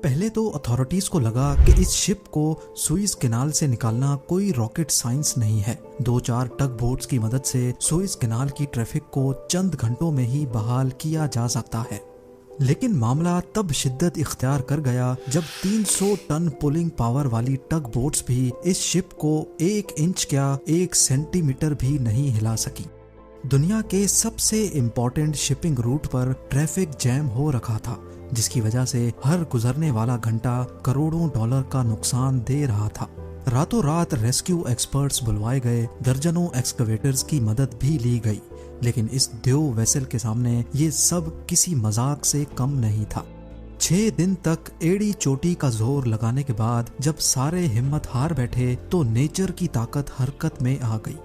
पहले तो अथॉरिटीज को लगा कि इस शिप को सुइज कैनाल से निकालना कोई रॉकेट साइंस नहीं है। 2-4 टग बोट्स की मदद से सुइज कैनाल की ट्रैफिक को चंद घंटों में ही बहाल किया जा सकता है। लेकिन मामला तब शिद्दत इख्तियार कर गया जब 300 टन पुलिंग पावर वाली टग बोट्स भी इस शिप को 1 इंच क्या 1 सेंटीमीटर भी नहीं हिला सकी। दुनिया के सबसे इम्पोर्टेंट शिपिंग रूट पर ट्रैफिक जैम हो रखा था, जिसकी वजह से हर गुजरने वाला घंटा करोड़ों डॉलर का नुकसान दे रहा था। रातों रात रेस्क्यू एक्सपर्ट्स बुलवाए गए, दर्जनों एक्सकवेटर्स की मदद भी ली गई, लेकिन इस देव वेसल के सामने ये सब किसी मजाक से कम नहीं था। 6 दिन तक एड़ी चोटी का जोर लगाने के बाद जब सारे हिम्मत हार बैठे तो नेचर की ताकत हरकत में आ गई।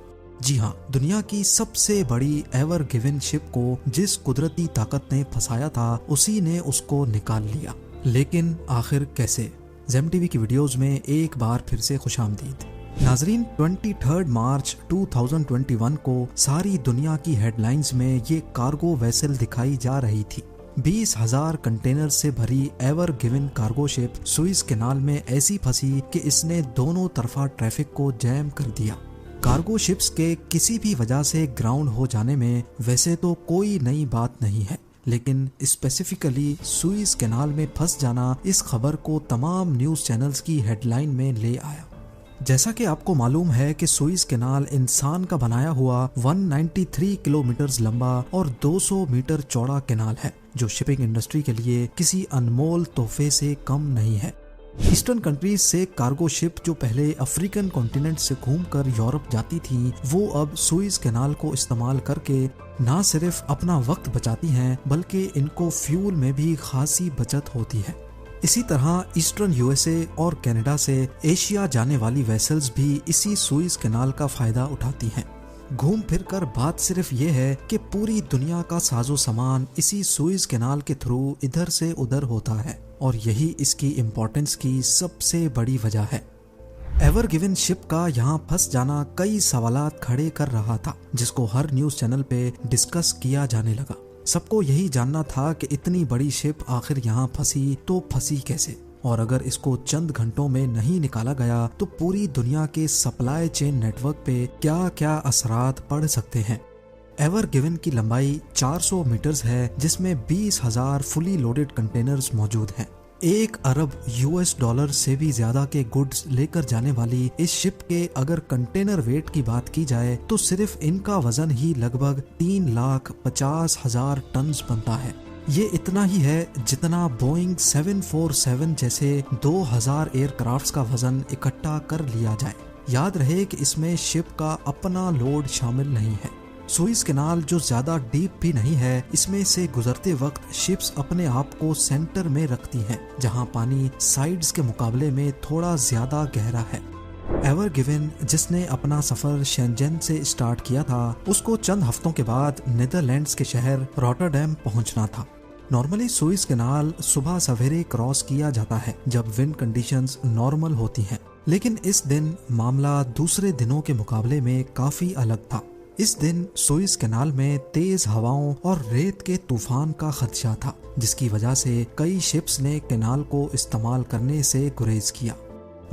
जी हाँ, दुनिया की सबसे बड़ी एवर गिवन शिप को जिस कुदरती ताकत ने फंसाया था उसी ने उसको निकाल लिया। लेकिन आखिर कैसे? ज़ेम टीवी की वीडियोस में एक बार फिर से खुशामदीद। नाजरीन, 23 मार्च 2021 को सारी दुनिया की हेडलाइंस में ये कार्गो वेसल दिखाई जा रही थी। 20,000 कंटेनर से भरी ever given cargo ship Swiss canal में ऐसी फंसी कि इसने दोनों तरफा ट्रैफिक को जैम कर दिया। कार्गो शिप्स के किसी भी वजह से ग्राउंड हो जाने में वैसे तो कोई नई बात नहीं है, लेकिन स्पेसिफिकली सुइज कैनाल में फंस जाना इस खबर को तमाम न्यूज चैनल्स की हेडलाइन में ले आया। जैसा कि आपको मालूम है कि सुइज कैनाल इंसान का बनाया हुआ 193 किलोमीटर लंबा और 200 मीटर चौड़ा कैनाल है, जो शिपिंग इंडस्ट्री के लिए किसी अनमोल तोहफे से कम नहीं है। ईस्टर्न कंट्रीज से कार्गो शिप जो पहले अफ्रीकन कॉन्टिनेंट से घूमकर यूरोप जाती थी, वो अब सुइज कैनाल को इस्तेमाल करके न सिर्फ अपना वक्त बचाती हैं, बल्कि इनको फ्यूल में भी खासी बचत होती है। इसी तरह ईस्टर्न यूएसए और कनाडा से एशिया जाने वाली वेसल्स भी इसी सुइज कैनाल का फायदा उठाती हैं। घूम फिर कर बात सिर्फ ये है कि पूरी दुनिया का साजो सामान इसी सुइज कैनाल के थ्रू इधर से उधर होता है, और यही इसकी इम्पोर्टेंस की सबसे बड़ी वजह है। एवर गिवन शिप का यहाँ फंस जाना कई सवालात खड़े कर रहा था, जिसको हर न्यूज चैनल पे डिस्कस किया जाने लगा। सबको यही जानना था कि इतनी बड़ी शिप आखिर यहाँ फंसी तो फंसी कैसे, और अगर इसको चंद घंटों में नहीं निकाला गया तो पूरी दुनिया के सप्लाई चेन नेटवर्क पे क्या क्या असरात पड़ सकते हैं। एवर गिवन की लंबाई 400 मीटर्स है, जिसमें 20,000 फुली लोडेड कंटेनर्स मौजूद हैं। 1 अरब US डॉलर से भी ज्यादा के गुड्स लेकर जाने वाली इस शिप के अगर कंटेनर वेट की बात की जाए तो सिर्फ इनका वजन ही लगभग 3,50,000 टन बनता है। ये इतना ही है जितना बोइंग 747 जैसे 2000 एयरक्राफ्ट्स का वजन इकट्ठा कर लिया जाए। याद रहे कि इसमें शिप का अपना लोड शामिल नहीं है। सुइज कैनाल जो ज्यादा डीप भी नहीं है, इसमें से गुजरते वक्त शिप्स अपने आप को सेंटर में रखती हैं, जहां पानी साइड्स के मुकाबले में थोड़ा ज्यादा गहरा है। एवर गिवन जिसने अपना सफर शेंजन से स्टार्ट किया था, उसको चंद हफ्तों के बाद नीदरलैंड्स के शहर रॉटरडैम पहुंचना था। नॉर्मली सुइज कैनाल सुबह सवेरे क्रॉस किया जाता है जब विंड कंडीशंस नॉर्मल होती हैं, लेकिन इस दिन मामला दूसरे दिनों के मुकाबले में काफी अलग था। इस दिन सुइज कैनाल में तेज हवाओं और रेत के तूफान का खदशा था, जिसकी वजह से कई शिप्स ने कैनाल को इस्तेमाल करने से गुरेज किया।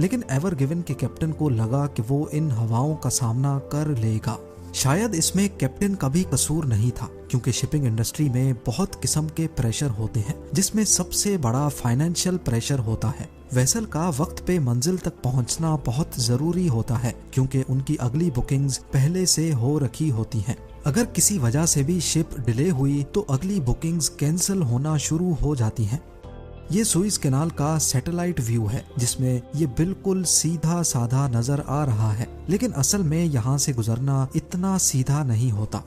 लेकिन एवर गिवन के कैप्टन को लगा कि वो इन हवाओं का सामना कर लेगा। शायद इसमें कैप्टन का भी कसूर नहीं था, क्योंकि शिपिंग इंडस्ट्री में बहुत किस्म के प्रेशर होते हैं, जिसमें सबसे बड़ा फाइनेंशियल प्रेशर होता है। वेसल का वक्त पे मंजिल तक पहुंचना बहुत जरूरी होता है, क्योंकि उनकी अगली बुकिंग्स पहले से हो रखी होती हैं। अगर किसी वजह से भी शिप डिले हुई तो अगली बुकिंग्स कैंसिल होना शुरू हो जाती हैं। ये सुइज कैनाल का सैटेलाइट व्यू है, जिसमें ये बिल्कुल सीधा साधा नजर आ रहा है, लेकिन असल में यहाँ से गुजरना इतना सीधा नहीं होता।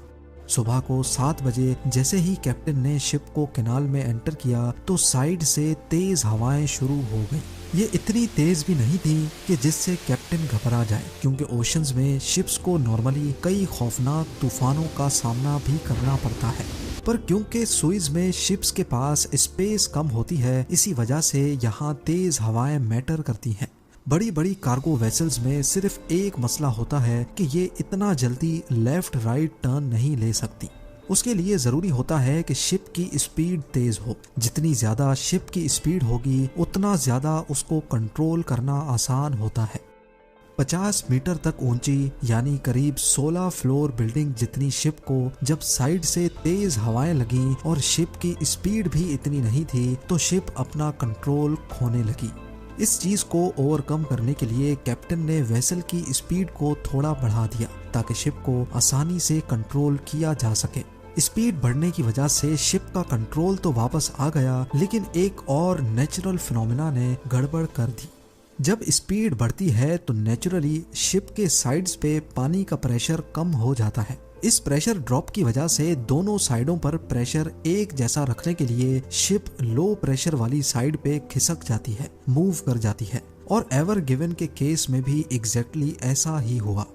सुबह को 7 बजे जैसे ही कैप्टन ने शिप को कैनाल में एंटर किया तो साइड से तेज हवाएं शुरू हो गई। ये इतनी तेज भी नहीं थी कि जिससे कैप्टन घबरा जाए, क्योंकि ओशंस में शिप्स को नॉर्मली कई खौफनाक तूफानों का सामना भी करना पड़ता है, पर क्योंकि सुइज में शिप्स के पास स्पेस कम होती है, इसी वजह से यहाँ तेज हवाएं मैटर करती हैं। बड़ी बड़ी कार्गो वेसल्स में सिर्फ एक मसला होता है कि ये इतना जल्दी लेफ्ट राइट टर्न नहीं ले सकती। उसके लिए जरूरी होता है कि शिप की स्पीड तेज हो। जितनी ज्यादा शिप की स्पीड होगी उतना ज्यादा उसको कंट्रोल करना आसान होता है। 50 मीटर तक ऊंची यानी करीब 16 फ्लोर बिल्डिंग जितनी शिप को जब साइड से तेज हवाएं लगी और शिप की स्पीड भी इतनी नहीं थी तो शिप अपना कंट्रोल खोने लगी। इस चीज को ओवरकम करने के लिए कैप्टन ने वेसल की स्पीड को थोड़ा बढ़ा दिया ताकि शिप को आसानी से कंट्रोल किया जा सके। स्पीड बढ़ने की वजह से शिप का कंट्रोल तो वापस आ गया, लेकिन एक और नेचुरल फिनोमेना ने गड़बड़ कर दी। जब स्पीड बढ़ती है तो नेचुरली शिप के साइड्स पे पानी का प्रेशर कम हो जाता है। इस प्रेशर ड्रॉप की वजह से दोनों साइडों पर प्रेशर एक जैसा रखने के लिए शिप लो प्रेशर वाली साइड पे खिसक जाती है, मूव कर जाती है। और एवर गिवन के केस में भी एग्जैक्टली ऐसा ही हुआ।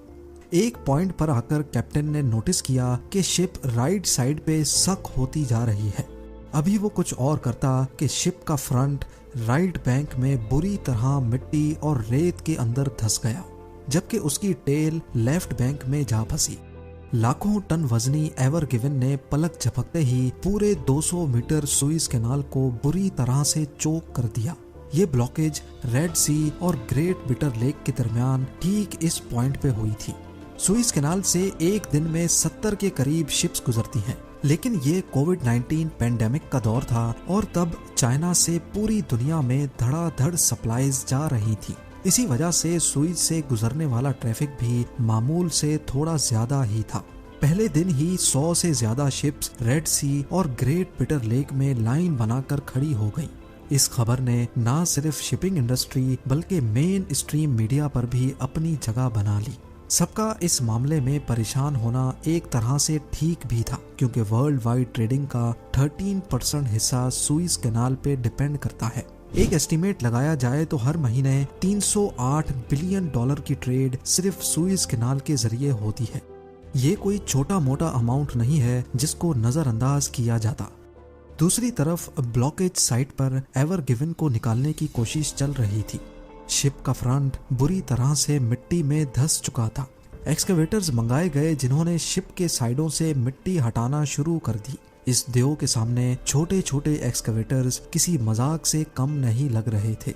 एक पॉइंट पर आकर कैप्टन ने नोटिस किया कि शिप राइट साइड पे सक होती जा रही है। अभी वो कुछ और करता कि शिप का फ्रंट राइट बैंक में बुरी तरह मिट्टी और रेत के अंदर धंस गया, जबकि उसकी टेल लेफ्ट बैंक में जा फंसी। लाखों टन वजनी एवर गिवन ने पलक झपकते ही पूरे 200 मीटर सुइज कैनाल को बुरी तरह से चोक कर दिया। ये ब्लॉकेज रेड सी और ग्रेट बिटर लेक के दरमियान ठीक इस पॉइंट पे हुई थी। सुइज कैनाल से एक दिन में 70 के करीब शिप्स गुजरती हैं, लेकिन ये कोविड-19 पेंडेमिक का दौर था और तब चाइना से पूरी दुनिया में धड़ाधड़ सप्लाईज जा रही थी। इसी वजह से सुइज से गुजरने वाला ट्रैफिक भी मामूल से थोड़ा ज्यादा ही था। पहले दिन ही 100 से ज्यादा शिप्स रेड सी और ग्रेट बिटर लेक में लाइन बनाकर खड़ी हो गई। इस खबर ने न सिर्फ शिपिंग इंडस्ट्री बल्कि मेन स्ट्रीम मीडिया पर भी अपनी जगह बना ली। सबका इस मामले में परेशान होना एक तरह से ठीक भी था, क्योंकि वर्ल्ड वाइड ट्रेडिंग का 13% हिस्सा सुइज कैनाल पे डिपेंड करता है। एक एस्टीमेट लगाया जाए तो हर महीने $308 बिलियन की ट्रेड सिर्फ सुइज कैनाल के जरिए होती है। ये कोई छोटा मोटा अमाउंट नहीं है जिसको नजरअंदाज किया जाता। दूसरी तरफ ब्लॉकेज साइट पर एवर गिवन को निकालने की कोशिश चल रही थी। शिप का फ्रंट बुरी तरह से मिट्टी में धंस चुका था। एक्सकेवेटर्स मंगाए गए जिन्होंने शिप के साइडों से मिट्टी हटाना शुरू कर दी। इस देव के सामने छोटे छोटे एक्सकेवेटर्स किसी मजाक से कम नहीं लग रहे थे।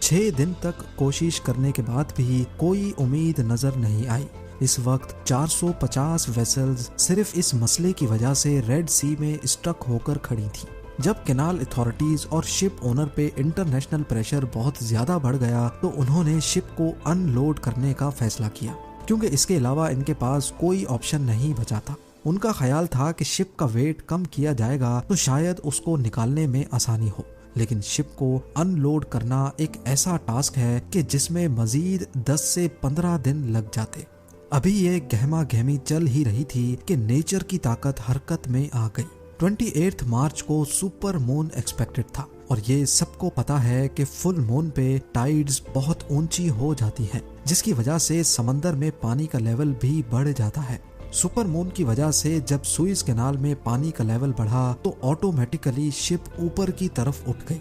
6 दिन तक कोशिश करने के बाद भी कोई उम्मीद नजर नहीं आई। इस वक्त 450 वेसल्स सिर्फ इस मसले की वजह से रेड सी में स्टक होकर खड़ी थी। जब कैनाल अथॉरिटीज और शिप ओनर पे इंटरनेशनल प्रेशर बहुत ज्यादा बढ़ गया तो उन्होंने शिप को अनलोड करने का फैसला किया, क्योंकि इसके अलावा इनके पास कोई ऑप्शन नहीं बचा था। उनका ख्याल था कि शिप का वेट कम किया जाएगा तो शायद उसको निकालने में आसानी हो, लेकिन शिप को अनलोड करना एक ऐसा टास्क है कि जिसमें मजीद 10 से 15 दिन लग जाते। अभी ये गहमा गहमी चल ही रही थी कि नेचर की ताकत हरकत में आ गई। 28 मार्च को सुपर मून एक्सपेक्टेड था और ये सबको पता है कि फुल मून पे टाइड्स बहुत ऊंची हो जाती हैं, जिसकी वजह से समंदर में पानी का लेवल भी बढ़ जाता है। सुपर मून की वजह से जब सुइज कैनाल में पानी का लेवल बढ़ा तो ऑटोमेटिकली शिप ऊपर की तरफ उठ गई।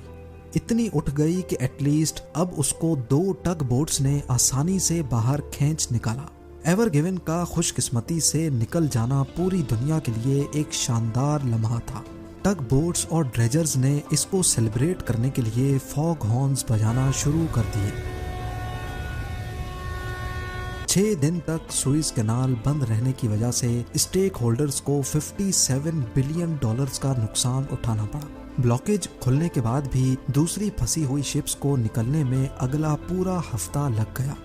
इतनी उठ गई कि एटलीस्ट अब उसको 2 टग बोट्स ने आसानी से बाहर खींच निकाला। एवर गिवन का खुशकिस्मती से निकल जाना पूरी दुनिया के लिए एक शानदार लम्हा था। टग बोट्स और ड्रेजर्स ने इसको सेलिब्रेट करने के लिए फॉग हॉर्न्स बजाना शुरू कर दिए। 6 दिन तक सुइज कैनाल बंद रहने की वजह से स्टेक होल्डर्स को $57 बिलियन का नुकसान उठाना पड़ा। ब्लॉकेज खुलने के बाद भी दूसरी फंसी हुई शिप्स को निकलने में अगला पूरा हफ्ता लग गया।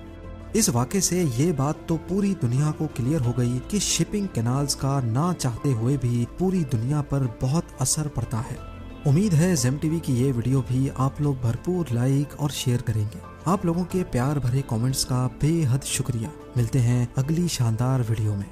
इस वाक़े से ये बात तो पूरी दुनिया को क्लियर हो गई कि शिपिंग कैनाल्स का ना चाहते हुए भी पूरी दुनिया पर बहुत असर पड़ता है। उम्मीद है जेम टीवी की ये वीडियो भी आप लोग भरपूर लाइक और शेयर करेंगे। आप लोगों के प्यार भरे कमेंट्स का बेहद शुक्रिया। मिलते हैं अगली शानदार वीडियो में।